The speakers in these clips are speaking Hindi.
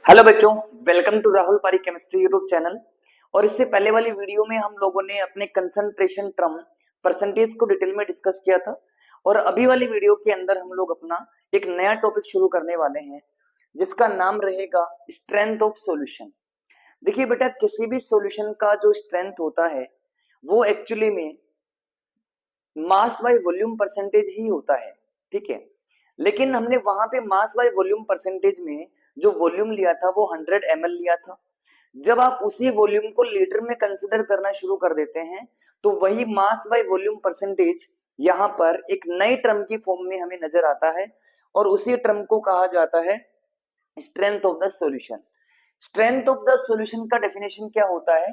हेलो बच्चों, वेलकम टू राहुल पारी केमिस्ट्री यूट्यूब चैनल। और इससे पहले वाली वीडियो में हम लोगों ने अपने कंसंट्रेशन टर्म परसेंटेज को डिटेल में डिस्कस किया था। और अभी वाली वीडियो के अंदर हम लोग अपना एक नया टॉपिक शुरू करने वाले हैं जिसका नाम रहेगा स्ट्रेंथ ऑफ सॉल्यूशन। देखिए बेटा, किसी भी सॉल्यूशन का जो स्ट्रेंथ होता है वो एक्चुअली में मास बाय वॉल्यूम परसेंटेज ही होता है, ठीक है। लेकिन हमने वहां पे मास बाय वॉल्यूम परसेंटेज में जो वॉल्यूम लिया था वो 100 ml लिया था। जब आप उसी वॉल्यूम को लीटर में कंसिडर करना शुरू कर देते हैं तो वही मास बाय वॉल्यूम परसेंटेज यहाँ पर एक नई टर्म की फॉर्म में हमें नजर आता है और उसी टर्म को कहा जाता है strength of the solution. Strength of the solution का डेफिनेशन क्या होता है?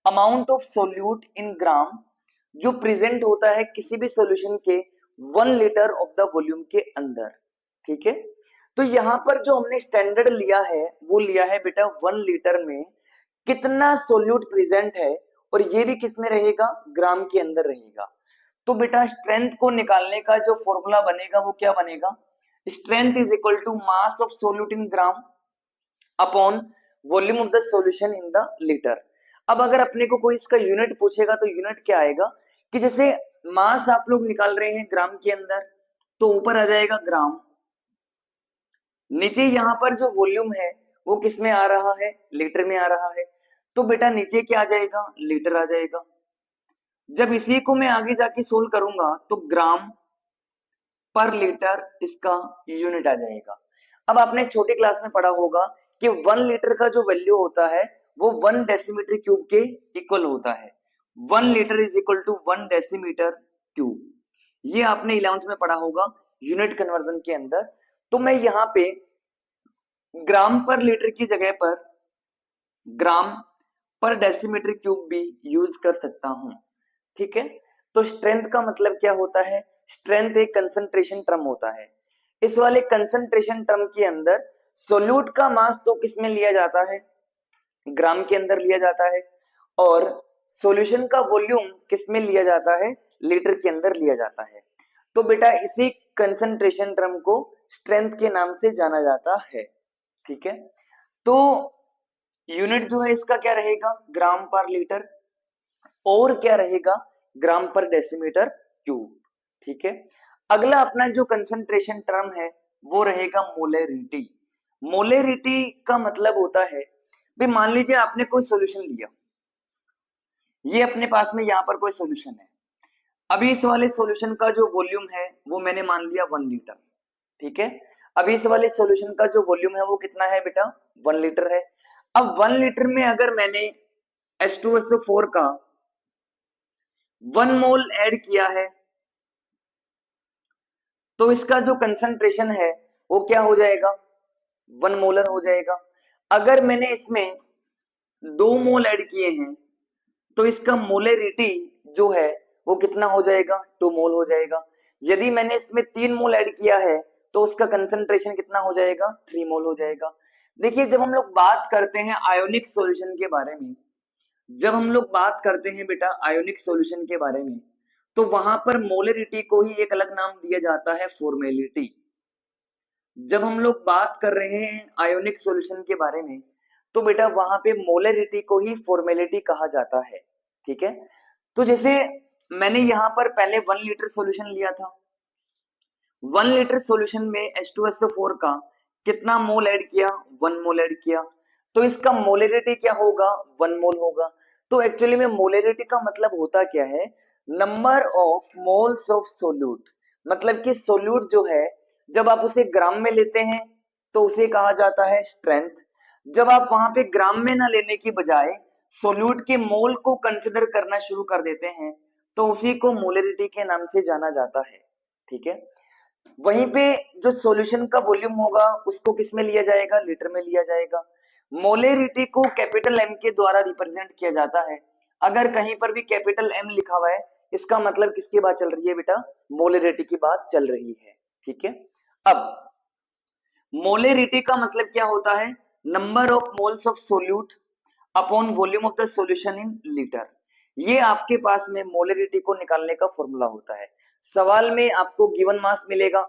अमाउंट ऑफ सोल्यूट इन ग्राम जो प्रेजेंट होता है किसी भी सॉल्यूशन के 1 लीटर ऑफ द वॉल्यूम के अंदर, ठीक है। तो यहाँ पर जो हमने स्टैंडर्ड लिया है वो लिया है बेटा 1 लीटर में कितना सोल्यूट प्रेजेंट है, और ये भी किस में रहेगा? ग्राम के अंदर रहेगा। तो बेटा स्ट्रेंथ को निकालने का जो फॉर्मूला बनेगा वो क्या बनेगा? Strength is equal to mass of solute in gram upon volume of the solution in the litre. अब अगर अपने को कोई इसका यूनिट पूछेगा तो यूनिट क्या आएगा कि जैसे मास आप लोग निकाल रहे हैं ग्राम के अंदर, तो ऊपर आ जाएगा ग्राम, नीचे यहाँ पर जो वॉल्यूम है वो किस में आ रहा है? लीटर में आ रहा है। तो बेटा नीचे क्या आ जाएगा? लीटर आ जाएगा। जब इसी को मैं आगे जाके सोल्व करूंगा तो ग्राम पर लीटर इसका यूनिट आ जाएगा। अब आपने छोटी क्लास में पढ़ा होगा कि 1 लीटर का जो वैल्यू होता है वो 1 डेसीमीटर क्यूब के इक्वल होता है। 1 litre is equal to 1 decimetre cube, ये आपने 11th में पढ़ा होगा यूनिट कन्वर्जन के अंदर। तो मैं यहाँ पे ग्राम पर लीटर की जगह पर ग्राम पर डेसीमीटर क्यूब भी यूज कर सकता हूं, ठीक है। तो स्ट्रेंथ का मतलब क्या होता है? स्ट्रेंथ एक कंसंट्रेशन टर्म होता है। इस वाले कंसंट्रेशन टर्म के अंदर सोल्यूट का मास तो किस में लिया जाता है? ग्राम के अंदर लिया जाता है। और सॉल्यूशन का वॉल्यूम किस में लिया जाता है? लीटर के अंदर लिया जाता है। तो बेटा इसी कंसंट्रेशन टर्म को स्ट्रेंथ के नाम से जाना जाता है, ठीक है। तो यूनिट जो है इसका क्या रहेगा? ग्राम पर लीटर, और क्या रहेगा? ग्राम पर डेसीमीटर क्यूब, ठीक है। अगला अपना जो कंसंट्रेशन टर्म है वो रहेगा मोलेरिटी। मोलेरिटी का मतलब होता है भाई, मान लीजिए आपने कोई सॉल्यूशन लिया, ये अपने पास में यहाँ पर कोई सॉल्यूशन है। अभी इस वाले सॉल्यूशन का जो वॉल्यूम है वो मैंने मान लिया 1 लीटर, ठीक है। अभी इस वाले सॉल्यूशन का जो वॉल्यूम है वो कितना है बेटा? 1 लीटर है। अब 1 लीटर में अगर मैंने H2SO4 का 1 मोल ऐड किया है तो इसका जो कंसंट्रेशन है वो क्या हो जाएगा? 1 मोलर हो जाएगा। अगर मैंने इसमें 2 मोल ऐड किए हैं तो इसका मोलेरिटी जो है वो कितना हो जाएगा? 2 मोल हो जाएगा। यदि मैंने इसमें 3 मोल ऐड किया है तो उसका कंसंट्रेशन कितना हो जाएगा? 3 मोल हो जाएगा। देखिए, जब हम लोग बात करते हैं आयोनिक सॉल्यूशन के बारे में, जब हम लोग बात करते हैं बेटा आयोनिक सॉल्यूशन के बारे में, तो वहां पर मोलेरिटी को ही एक अलग नाम दिया जाता है, फॉर्मेलिटी। जब हम लोग बात कर रहे हैं आयोनिक सॉल्यूशन के बारे में तो बेटा वहां पे मोलेरिटी को ही फॉर्मेलिटी कहा जाता है, ठीक है। तो जैसे मैंने यहाँ पर पहले 1 लीटर सॉल्यूशन लिया था, 1 लीटर सॉल्यूशन में H2SO4 का कितना मोल ऐड किया? 1 मोल ऐड किया। तो इसका मोलेरिटी क्या होगा? 1 मोल होगा। तो एक्चुअली में मोलेरिटी का मतलब होता क्या है? Number of moles of solute. मतलब कि सोल्यूट जो है जब आप उसे ग्राम में लेते हैं तो उसे कहा जाता है स्ट्रेंथ। जब आप वहां पे ग्राम में ना लेने की बजाय सोल्यूट के मोल को कंसिडर करना शुरू कर देते हैं तो उसी को मोलेरिटी के नाम से जाना जाता है, ठीक है। वहीं पे जो सॉल्यूशन का वॉल्यूम होगा उसको किस में लिया जाएगा? लीटर में लिया जाएगा। मोलेरिटी को कैपिटल एम के द्वारा रिप्रेजेंट किया जाता है। अगर कहीं पर भी कैपिटल एम लिखा हुआ है इसका मतलब किसकी बात चल रही है बेटा? मोलेरिटी की बात चल रही है, ठीक है। अब मोलेरिटी का मतलब क्या होता है? Number of moles of solute upon volume of the solution in litre. ये आपके पास में मोलेरिटी को निकालने का फॉर्मूला होता है। सवाल में आपको गिवन मास मिलेगा,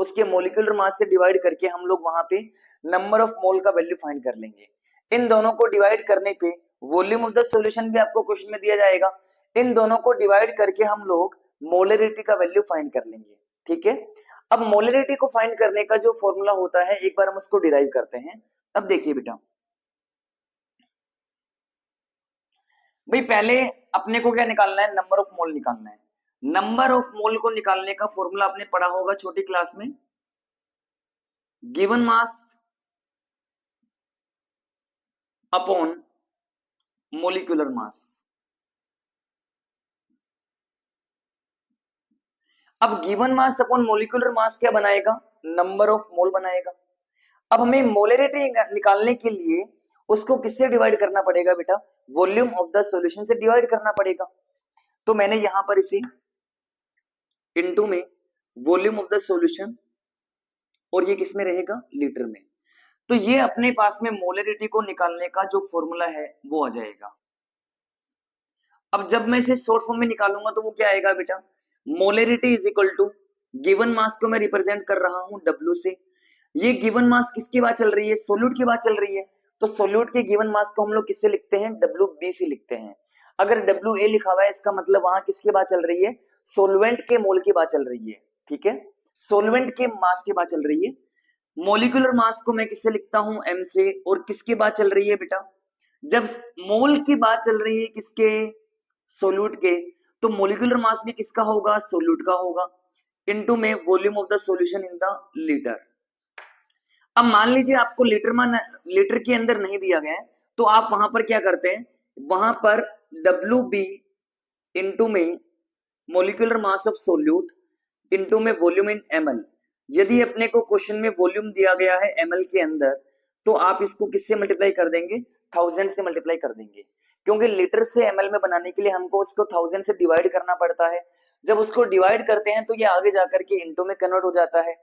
उसके मोलिकुलर मास से डिवाइड करके हम लोग वहां पे नंबर ऑफ मोल का वैल्यू फाइंड कर लेंगे। इन दोनों को डिवाइड करने पे वॉल्यूम ऑफ द सॉल्यूशन भी आपको क्वेश्चन में दिया जाएगा। इन दोनों को डिवाइड करके हम लोग मोलरिटी का वैल्यू फाइंड कर लेंगे। ठीक है, अब मोलरिटी को फाइंड करने का जो फॉर्मूला होता है एक बार हम उसको डिराइव करते हैं। अब देखिए बेटा, भाई पहले अपने को क्या निकालना है, नंबर ऑफ मोल निकालना है। नंबर ऑफ मोल को निकालने का फॉर्मूला आपने पढ़ा होगा छोटी क्लास में, given mass upon molecular mass. अब given mass upon molecular mass क्या बनाएगा, नंबर ऑफ मोल बनाएगा। अब हमें मोलरिटी निकालने के लिए उसको किससे डिवाइड करना पड़ेगा बेटा, वॉल्यूम ऑफ द सॉल्यूशन से डिवाइड करना पड़ेगा। तो मैंने यहां पर इसे इनटू में वॉल्यूम ऑफ द सॉल्यूशन, और ये किस में रहेगा, लीटर में। तो ये अपने पास में मोलरिटी को निकालने का जो फॉर्मूला है वो आ जाएगा। अब जब मैं इसे शॉर्ट फॉर्म में निकालूंगा तो वो क्या आएगा बेटा, molarity is equal to, given mass को मैं रिप्रेजेंट कर रहा हूं W से। ये गिवन मास किसकी बात चल रही है, सोल्यूट की बात चल रही है। तो सोल्यूट के गिवन मास को हम लोग किससे लिखते हैं, WB से लिखते हैं। अगर WA लिखा हुआ है इसका मतलब वहां किसकी बात चल रही है, सोलवेंट के मोल की बात चल रही है। ठीक है, सोलवेंट के मास की बात चल रही है। मोलिकुलर मास को मैं किससे लिखता हूं, M से। और किसकी बात चल रही है बेटा, जब मोल की बात चल रही है किसके, सोल्यूट के, तो मोलिकुलर मास भी किसका होगा, सोल्यूट का होगा, इनटू में volume of the solution in the litre. अब मान लीजिए आपको लीटर के अंदर नहीं दिया गया है, तो आप वहां पर क्या करते हैं, वहां पर WB इनटू में molecular mass of solute into में वॉल्यूम इन ml। यदि अपने को क्वेश्चन में वॉल्यूम दिया गया है ml के अंदर, तो आप इसको किससे मल्टीप्लाई कर देंगे, 1000 से मल्टीप्लाई कर देंगे। क्योंकि लीटर से ml में बनाने के लिए हमको उसको 1000 से डिवाइड करना पड़ता है। जब उसको डिवाइड करते हैं तो ये आगे जाकर के इनटू में कन्वर्ट हो जाता है।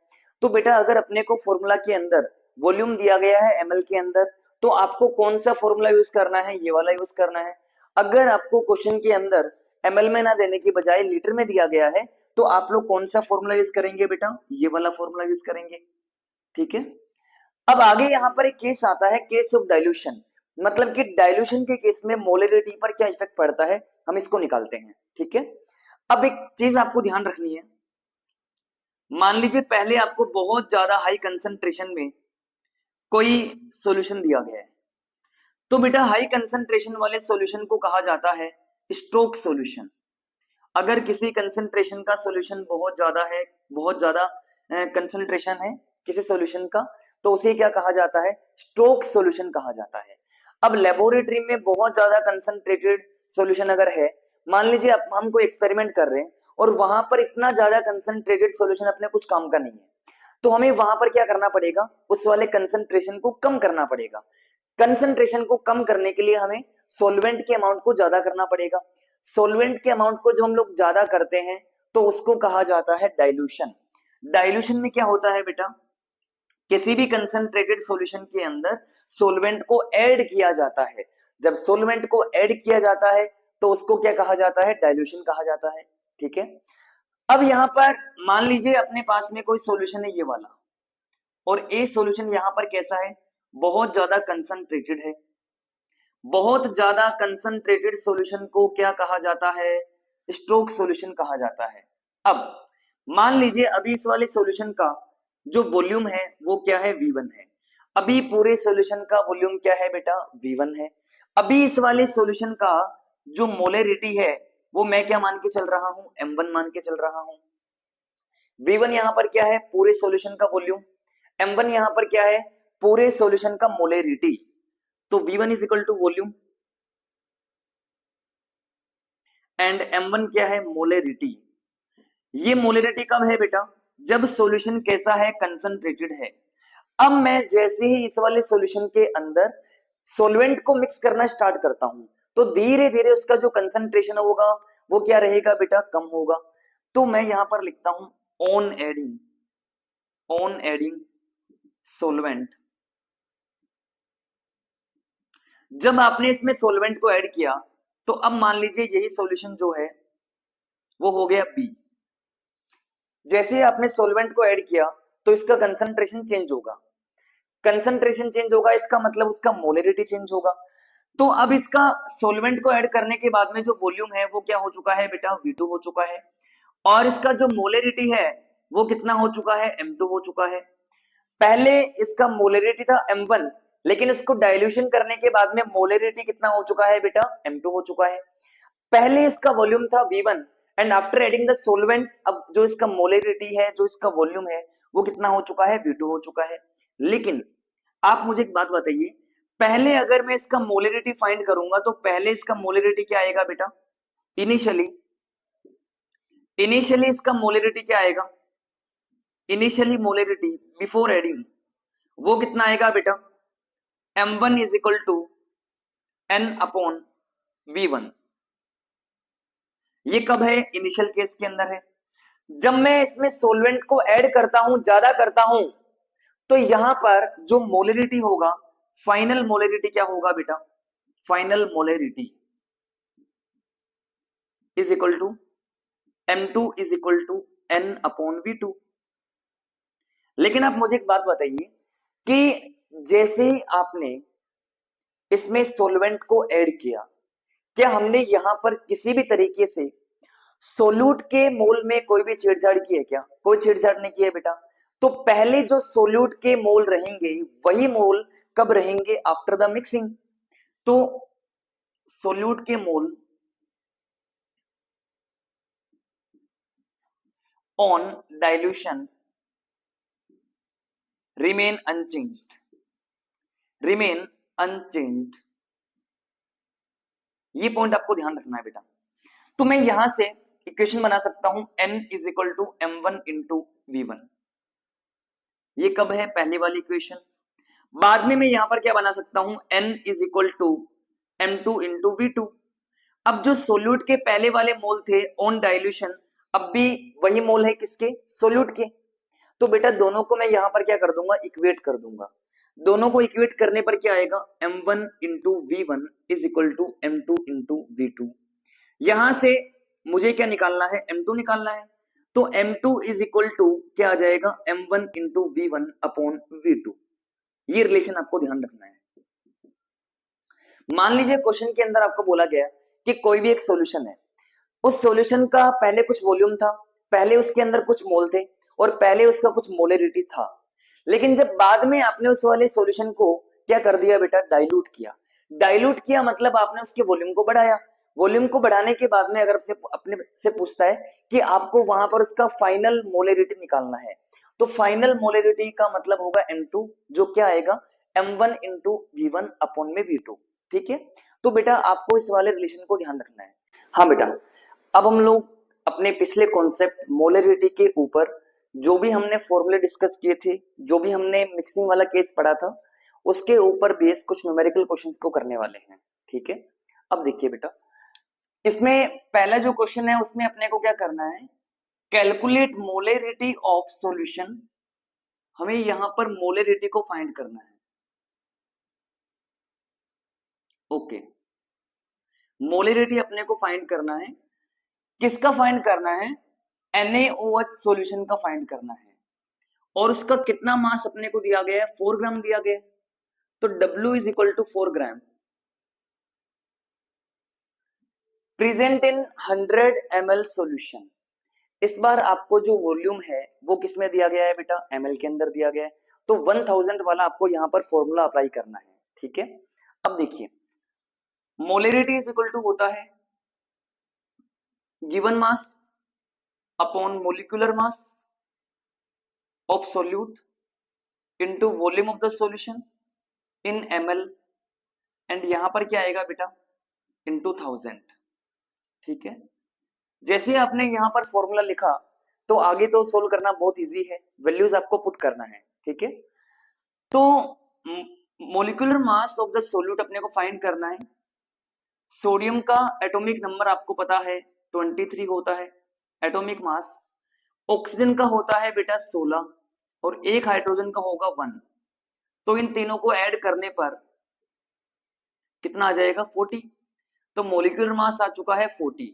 तो बेटा अगर अपने को फॉर्मूला के अंदर वॉल्यूम दिया गया है ml के अंदर, तो आपको कौन सा फॉर्मूला यूज करना है, ये वाला यूज करना है। अगर आपको क्वेश्चन के अंदर ml में ना देने की बजाय लीटर में दिया गया है, तो आप लोग कौन सा फॉर्मूला यूज करेंगे बेटा, ये वाला फॉर्मूला यूज करेंगे। ठीक है, अब आगे यहां पर एक केस आता है, केस ऑफ डाइल्यूशन। मतलब कि डाइल्यूशन के केस में मोलरिटी पर क्या इफेक्ट पड़ता है, हम इसको निकालते हैं। ठीक है, अब एक चीज आपको ध्यान रखनी है, मान लीजिए पहले आपको बहुत ज्यादा हाई कंसंट्रेशन में कोई सॉल्यूशन दिया गया है, तो बेटा हाई कंसंट्रेशन वाले सॉल्यूशन को कहा जाता है स्ट्रोक सॉल्यूशन। अगर किसी कंसंट्रेशन का सॉल्यूशन बहुत ज्यादा है, बहुत ज्यादा कंसंट्रेशन है किसी सॉल्यूशन का, तो उसे क्या कहा जाता है, स्ट्रोक सॉल्यूशन कहा जाता है। अब लेबोरेटरी में बहुत ज्यादा कंसंट्रेटेड सॉल्यूशन अगर है, मान लीजिए हम कोई एक्सपेरिमेंट कर रहे हैं और वहां पर इतना ज्यादा कंसंट्रेटेड सॉल्यूशन अपने कुछ काम का नहीं है, तो हमें वहां पर क्या करना पड़ेगा, उस वाले कंसंट्रेशन को कम करना पड़ेगा। कंसंट्रेशन को कम करने के लिए हमें सॉल्वेंट के अमाउंट को ज्यादा करना पड़ेगा। सॉल्वेंट के अमाउंट को जो हम लोग ज्यादा करते हैं तो उसको कहा जाता है डाइल्यूशन। डाइल्यूशन में क्या होता है बेटा, किसी भी कंसंट्रेटेड सॉल्यूशन के अंदर सॉल्वेंट को ऐड किया जाता है। जब सॉल्वेंट को ऐड किया जाता है तो उसको क्या कहा जाता है, डाइल्यूशन कहा जाता है। ठीक है, अब यहां पर मान लीजिए अपने पास में कोई सॉल्यूशन है ये वाला, और ए सॉल्यूशन यहां पर कैसा है, बहुत ज्यादा कंसंट्रेटेड है। बहुत ज्यादा कंसंट्रेटेड सॉल्यूशन को क्या कहा जाता है, स्ट्रोक सॉल्यूशन कहा जाता है। अब मान लीजिए अभी इस वाले सॉल्यूशन का जो वॉल्यूम है वो क्या है, V1 है। अभी पूरे सॉल्यूशन का वॉल्यूम क्या है बेटा, V1 है। अभी इस वाले सॉल्यूशन का जो मोलरिटी है वो मैं क्या मान के चल रहा हूं, M1 मान के चल रहा हूं। V1 यहां पर क्या है, पूरे सॉल्यूशन का वॉल्यूम। M1 यहां पर क्या है, पूरे सॉल्यूशन का मोलरिटी। तो V1 is equal to volume and M1 क्या है, मोलरिटी। ये मोलरिटी कब है बेटा, जब सॉल्यूशन कैसा है, कंसंट्रेटेड है। अब मैं जैसे ही इस वाले सॉल्यूशन के अंदर सॉल्वेंट को मिक्स करना स्टार्ट करता हूं, तो धीरे धीरे उसका जो कंसंट्रेशन होगा वो क्या रहेगा बेटा, कम होगा। तो मैं यहां पर लिखता हूं ऑन एडिंग सॉल्वेंट। जब आपने इसमें सॉल्वेंट को ऐड किया तो अब मान लीजिए यही सॉल्यूशन जो है वो हो गया B। जैसे ही आपने सॉल्वेंट को ऐड किया तो इसका कंसंट्रेशन चेंज होगा। कंसंट्रेशन चेंज होगा इसका मतलब उसका मोलरिटी चेंज होगा। तो अब इसका सोलवेंट को ऐड करने के बाद में जो वॉल्यूम है वो क्या हो चुका है बेटा, V2 हो चुका है। और इसका जो मोलरिटी है वो कितना हो चुका है, M2 हो चुका है। पहले इसका मोलरिटी था M1, लेकिन इसको डाइल्यूशन करने के बाद में मोलरिटी कितना हो चुका है बेटा, M2 हो चुका है। पहले इसका वॉल्यूम था V1 and after adding the solvent अब जो इसका मोलरिटी है, जो इसका वॉल्यूम है वो कितना हो चुका है, V2 हो चुका है। लेकिन आप मुझे एक बात बताइए, पहले अगर मैं इसका मोलरिटी फाइंड करूंगा तो पहले इसका मोलरिटी क्या आएगा बेटा, इनिशियली इनिशियली इसका मोलरिटी क्या आएगा, इनिशियली मोलरिटी बिफोर एडिंग वो कितना आएगा बेटा, M1 is equal to N upon V1। ये कब है, इनिशियल केस के अंदर है। जब मैं इसमें सोलवेंट को ऐड करता हूं, ज्यादा करता हूं, तो यहां पर जो मोलरिटी होगा, फाइनल मोलरिटी क्या होगा बेटा, final molarity is equal to M2 is equal to N upon V2। लेकिन आप मुझे एक बात बताइए कि जैसे ही आपने इसमें सोलवेंट को ऐड किया, क्या हमने यहां पर किसी भी तरीके से सोल्यूट के मोल में कोई भी छेड़छाड़ की है क्या, कोई छेड़छाड़ नहीं की है बेटा। तो पहले जो सोल्यूट के मोल रहेंगे वही मोल कब रहेंगे, आफ्टर द मिक्सिंग। तो सोल्यूट के मोल on dilution remain unchanged, remain unchanged. ये पॉइंट आपको ध्यान रखना है बेटा। तो मैं यहां से इक्वेशन बना सकता हूं n is equal to M1 into V1। ये कब है, पहली वाली इक्वेशन। बाद में मैं यहां पर क्या बना सकता हूं, n is equal to M2 into V2। अब जो सोल्यूट के पहले वाले मोल थे ऑन डाइल्यूशन, अब भी वही मोल है किसके, सोल्यूट के। तो बेटा दोनों को मैं यहां पर क्या कर दूंगा, इक्वेट कर दूंगा। दोनों को इक्वेट करने पर क्या आएगा, M1 into V1 is equal to M2 into V2। यहां से मुझे क्या निकालना है, M2 निकालना है। तो M2 इज इक्वल टू क्या आ जाएगा, M1 into V1 upon V2। ये रिलेशन आपको ध्यान रखना है। मान लीजिए क्वेश्चन के अंदर आपको बोला गया कि कोई भी एक सॉल्यूशन है, उस सॉल्यूशन का पहले कुछ वॉल्यूम था, पहले उसके अंदर कुछ मोल थे और पहले उसका कुछ मोलरिटी था। लेकिन जब बाद में आपने उस वाले सॉल्यूशन को क्या कर दिया बेटा, डाइल्यूट किया। डाइल्यूट किया मतलब आपने उसके वॉल्यूम को बढ़ाया। वॉल्यूम को बढ़ाने के बाद में अगर अपने से पूछता है कि आपको वहां पर उसका फाइनल मोलरिटी निकालना है, तो फाइनल मोलरिटी का मतलब होगा M2, जो क्या आएगा, M1 इंटू V1 अपॉन में V2। ठीक है, तो बेटा आपको इस वाले रिलेशन को ध्यान रखना है। हाँ बेटा, अब हम लोग अपने पिछले कॉन्सेप्ट मोलरिटी के ऊपर जो भी हमने फॉर्मूले डिस्कस किए थे, जो भी हमने मिक्सिंग वाला केस पढ़ा था, उसके ऊपर बेस कुछ न्यूमेरिकल क्वेश्चंस को करने वाले हैं। ठीक है, अब देखिए बेटा, इसमें पहला जो क्वेश्चन है उसमें अपने को क्या करना है, कैलकुलेट मोलरिटी ऑफ सॉल्यूशन। हमें यहां पर मोलरिटी को फाइंड करना है। ओके, मोलरिटी अपने को फाइंड करना है। किसका फाइंड करना है, NaOH सॉल्यूशन का फाइंड करना है। और उसका कितना मास अपने को दिया गया है, 4 ग्राम दिया गया है। तो W is equal to 4 gram. Present in 100 ml solution. इस बार आपको जो वॉल्यूम है वो किस में दिया गया है बेटा, ml के अंदर दिया गया है। तो 1000 वाला आपको यहां पर फॉर्मूला अप्लाई करना है। ठीक है, अब देखिए, मोलरिटी इज इक्वल टू होता है given mass upon molecular mass of solute into volume of the solution in ml। And यहां पर क्या आएगा बेटा, इनटू 1000। ठीक है, जैसे आपने यहां पर फॉर्मूला लिखा तो आगे तो सोल्व करना बहुत इजी है, वैल्यूज आपको पुट करना है। ठीक है, तो molecular mass of the solute अपने को फाइंड करना है। सोडियम का एटॉमिक नंबर आपको पता है 23 होता है एटॉमिक मास। ऑक्सीजन का होता है बेटा 16 और एक हाइड्रोजन का होगा 1। तो इन तीनों को ऐड करने पर कितना आ जाएगा, 40। तो मोलिकुलर मास आ चुका है 40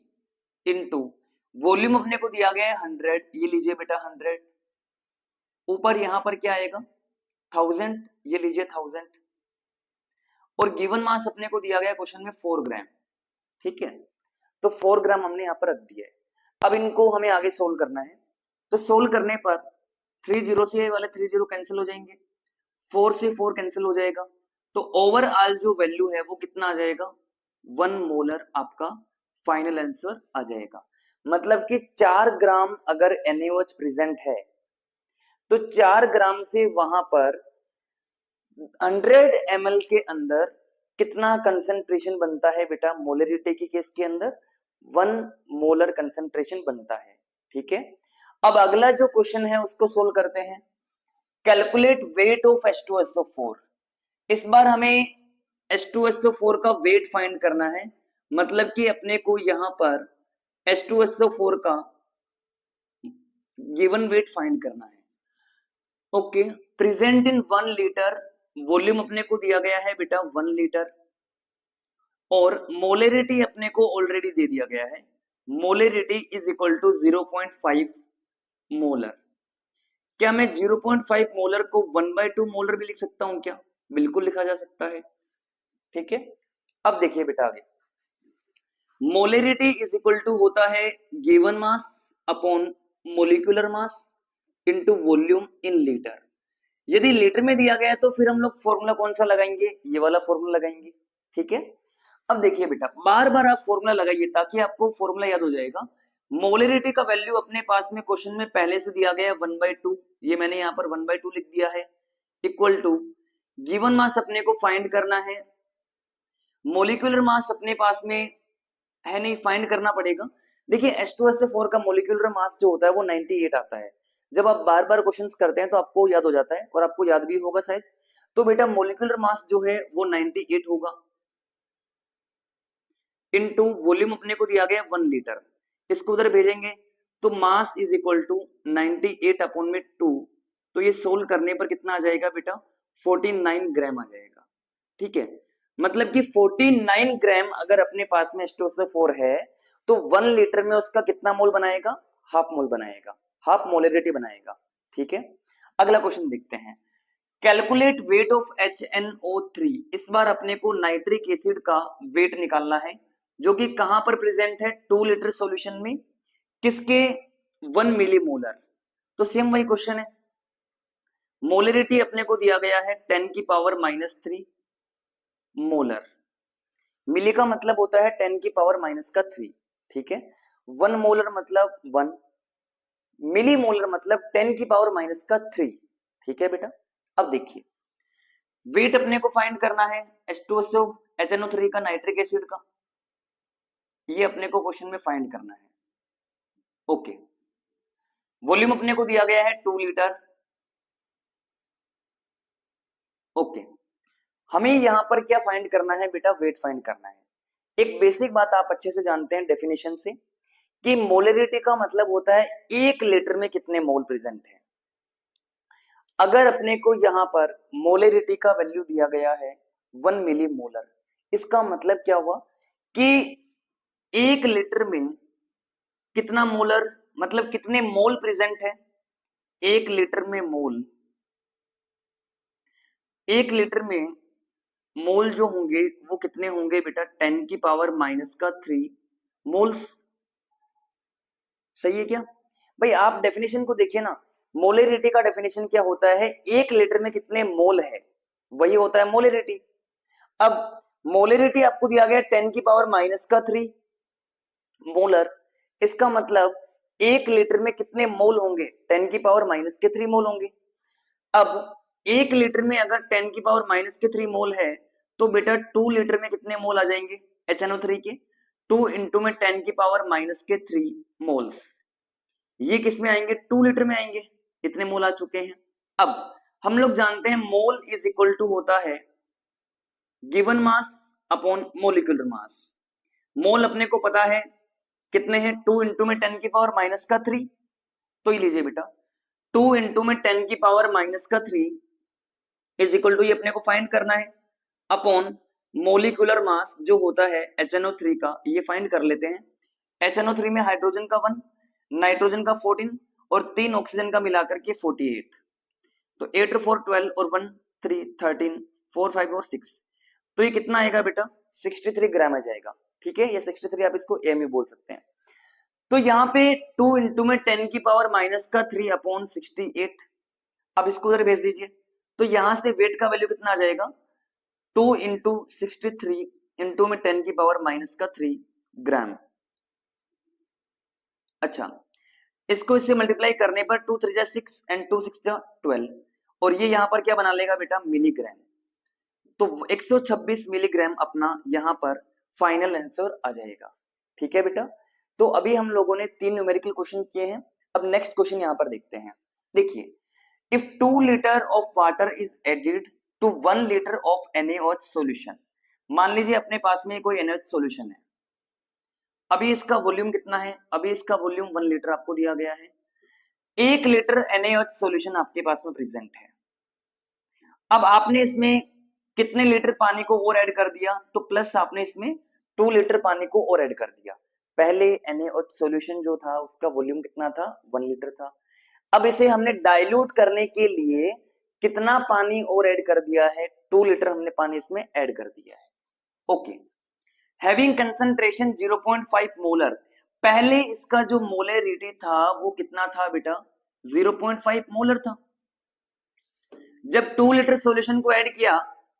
इनटू वॉल्यूम अपने को दिया गया है 100। ये लीजिए बेटा 100 ऊपर यहां पर क्या आएगा 1000, ये लीजिए 1000, और गिवन मास अपने को दिया गया क्वेश्चन में 4 ग्राम। ठीक है, तो 4 ग्राम हमने यहाँ पर रख दिया है। अब इनको हमें आगे सोल्व करना है, तो सोल्व करने पर 30 से ये वाले 30 कैंसिल हो जाएंगे, 4 से 4 कैंसिल हो जाएगा, तो ओवरऑल जो वैल्यू है वो कितना आ जाएगा 1 मोलर आपका फाइनल आंसर आ जाएगा। मतलब कि 4 ग्राम अगर NaOH प्रेजेंट है तो 4 ग्राम से वहां पर 100 ml के अंदर कितना कंसंट्रेशन बनता है बेटा, मोलरिटी के केस के अंदर 1 मोलर कंसंट्रेशन बनता है। ठीक है, अब अगला जो क्वेश्चन है उसको सोल्व करते हैं। Calculate weight of H2SO4। इस बार हमें H2SO4 का वेट फाइंड करना है, मतलब कि अपने को यहां पर H2SO4 का गिवन वेट फाइंड करना है। Okay, present in 1 litre, volume अपने को दिया गया है बेटा 1 लीटर, और मोलरिटी अपने को ऑलरेडी दे दिया गया है, molarity is equal to 0.5 molar. क्या मैं 0.5 मोलर को 1/2 मोलर भी लिख सकता हूं क्या? बिल्कुल लिखा जा सकता है। ठीक है, अब देखिए बेटा आगे, मोलरिटी इज इक्वल टू होता है given mass upon molecular mass into volume in litre. यदि लीटर में दिया गया है तो फिर हम लोग फॉर्मूला कौन सा लगाएंगे, ये वाला फॉर्मूला लगाएंगे। ठीक है, अब देखिए बेटा बार बार आप फॉर्मूला लगाइए ताकि आपको फॉर्मूला याद हो जाएगा। मोलरिटी का वैल्यू अपने पास में क्वेश्चन में पहले से दिया गया है 1/2, ये मैंने यहाँ पर 1/2 लिख दिया है, इक्वल टू गिवन मास अपने को फाइंड करना है, मोलिकुलर मास अपने पास में है नहीं, फाइंड करना पड़ेगा। देखिए H2SO4 का मोलिकुलर मास जो होता है वो 98 आता है। जब आप बार बार क्वेश्चंस करते हैं तो आपको याद हो जाता है, और आपको याद भी होगा शायद। तो बेटा मोलिकुलर मास जो है वो 98 होगा, इनटू वॉल्यूम अपने को दिया गया 1 लीटर, इसको उधर भेजेंगे तो mass is equal to 98 upon में 2, तो ये सोल्व करने पर कितना आ जाएगा बेटा 49 ग्राम आ जाएगा। ठीक है, मतलब कि 49 ग्राम अगर अपने पास में H2SO4 है तो 1 लीटर में उसका कितना मोल बनाएगा, हाफ मोल बनाएगा, हाफ मोलरिटी बनाएगा। ठीक है, अगला क्वेश्चन देखते हैं। Calculate weight of HNO3। इस बार अपने को नाइट्रिक एसिड का वेट निकालना है, जो कि कहां पर प्रेजेंट है 2 लीटर सॉल्यूशन में, किसके 1 मिलीमोलर। तो सेम वही क्वेश्चन है, मोलरिटी अपने को दिया गया है 10⁻³ मोलर, मिली का मतलब होता है 10⁻³ ठीक है, 1 मोलर मतलब 1, मिली मोलर मतलब 10⁻³ ठीक है बेटा। अब देखिए वेट अपने को फाइंड करना है H2SO HNO3 का, नाइट्रिक एसिड का, ये अपने को क्वेश्चन में फाइंड करना है। ओके, वॉल्यूम अपने को दिया गया है 2 लीटर। ओके, हमें यहां पर क्या फाइंड करना है बेटा, वेट फाइंड करना है। एक बेसिक बात आप अच्छे से जानते हैं डेफिनेशन से, कि मोलरिटी का मतलब होता है 1 लीटर में कितने मोल प्रेजेंट है। अगर अपने को यहां पर मोलरिटी का वैल्यू दिया गया है 1 मिली मोलर, इसका मतलब क्या हुआ कि 1 लीटर में कितना मोलर, मतलब कितने मोल प्रेजेंट है, 1 लीटर में मोल, 1 लीटर में मोल जो होंगे वो कितने होंगे बेटा 10⁻³ मोल्स। सही है क्या भाई, आप डेफिनेशन को देखिए ना, मोलरिटी का डेफिनेशन क्या होता है, 1 लीटर में कितने मोल है, वही होता है मोलरिटी। अब मोलरिटी आपको दिया गया 10⁻³ मोलर, इसका मतलब 1 लीटर में कितने मोल होंगे, 10⁻³ मोल होंगे। अब 1 लीटर में अगर 10⁻³ मोल है तो बेटा 2 लीटर में कितने मोल आ जाएंगे HNO3 के, 2 इंटू में 10⁻³ मोल्स, ये किस में आएंगे 2 लीटर में आएंगे, इतने मोल आ चुके हैं। अब हम लोग जानते हैं मोल इज इक्वल टू होता है given mass upon molecular mass. Mole अपने को पता है कितने हैं, 2 इंटू में 10⁻³ तो ये लीजिए बेटा 2 इंटू में 10⁻³ इज इक्वल टू, ये अपने को फाइंड करना है, अपॉन मोलिकुलर मास जो होता है HNO3 का, ये फाइंड कर लेते हैं। HNO3 में हाइड्रोजन का 1, नाइट्रोजन का 14 और 3 ऑक्सीजन का मिलाकर के 48। तो 8 और 4 12 और 1 3 13 4 5 और 6, तो ये कितना आएगा बेटा 63 ग्राम आ जाएगा। ठीक है, ये 63 आप इसको ए में बोल सकते हैं। तो यहाँ पे 2 इंटू में 10 की पावर माइनस का 3 अपॉन 68, अब इसको उधर भेज दीजिए। तो यहां से वेट का वैल्यू कितना आ जाएगा 2 इंटू 63 इंटू में 10 की पावर माइनस का 3 ग्राम। अच्छा, इसको इससे मल्टीप्लाई करने पर 2 3 जा 6 एंड 2 6 जा 12, और ये यहां पर क्या बना लेगा बेटा मिलीग्राम। तो 126 मिलीग्राम अपना यहां पर फाइनल आंसर आ जाएगा। ठीक है बेटा, तो अभी हम लोगों ने 3 न्यूमेरिकल क्वेश्चन किए हैं। अब नेक्स्ट क्वेश्चन यहां पर देखते हैं। देखिए, if 2 liter of water is added to 1 liter of NaOH solution, मान लीजिए अपने पास में कोई NaOH सॉल्यूशन है। अभी इसका वॉल्यूम कितना है, अभी इसका वॉल्यूम 1 लीटर आपको दिया गया है। 1 लीटर NaOH सॉल्यूशन आपके पास में प्रेजेंट है। अब आपने इसमें कितने लीटर पानी को और ऐड कर दिया, तो प्लस आपने इसमें 2 लीटर पानी को और ऐड कर दिया। पहले NaOH सॉल्यूशन जो था उसका वॉल्यूम कितना था 1 लीटर था। अब इसे हमने डाइल्यूट करने के लिए कितना पानी और ऐड कर दिया है 2 लीटर हमने पानी इसमें ऐड कर दिया है। ओके, हैविंग कंसंट्रेशन 0.5 मोलर, पहले इसका जो मोलरिटी था वो कितना था बेटा 0.5 मोलर था। जब 2 लीटर सॉल्यूशन को ऐड किया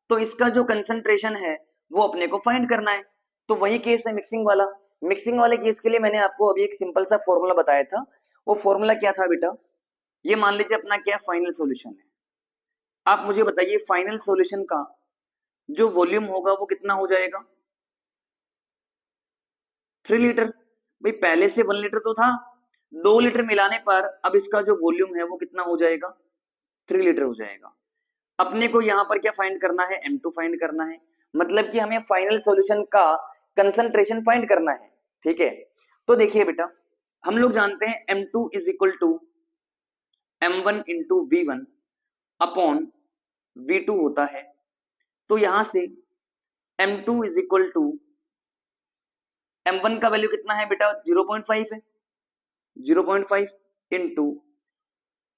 तो इसका जो कंसंट्रेशन है वो अपने को फाइंड करना है। तो वही केस है मिक्सिंग वाला। मिक्सिंग वाले केस के लिए मैंने आपको अभी एक सिंपल सा फॉर्मूला बताया था। वो फॉर्मूला क्या था बेटा, ये मान लीजिए अपना क्या फाइनल सॉल्यूशन है। आप मुझे बताइए फाइनल सॉल्यूशन का जो वॉल्यूम होगा वो कितना हो जाएगा 3 लीटर। भाई पहले से 1 लीटर तो था, 2 लीटर मिलाने पर अब इसका जो वॉल्यूम है वो कितना हो जाएगा 3 लीटर हो जाएगा। अपने को यहां पर क्या फाइंड करना है M2 फाइंड करना है, मतलब कि हमें फाइनल सॉल्यूशन का कंसंट्रेशन फाइंड करना है। ठीक है, तो देखिए बेटा हम लोग जानते हैं M2 is equal to M1 into V1 upon V2 होता है। तो यहां से M2 is equal to M1 का वैल्यू कितना है बेटा 0.5 है, 0.5 इंटू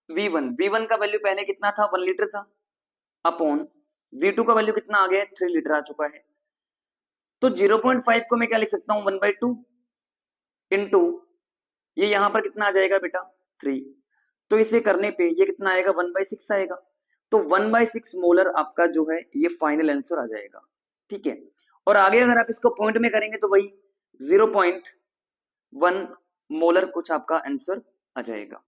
V1 का वैल्यू पहले कितना था 1 लीटर था, अपॉन V2 का वैल्यू कितना आ गया 3 लीटर आ चुका है। तो 0.5 को मैं क्या लिख सकता हूं 1/2 इंटू ये यहां पर कितना आ जाएगा बेटा 3, तो इसे करने पे ये कितना आएगा 1/6 आएगा। तो 1/6 मोलर आपका जो है ये फाइनल आंसर आ जाएगा। ठीक है, और आगे अगर आप इसको पॉइंट में करेंगे तो वही 0.1 मोलर कुछ आपका आंसर आ जाएगा।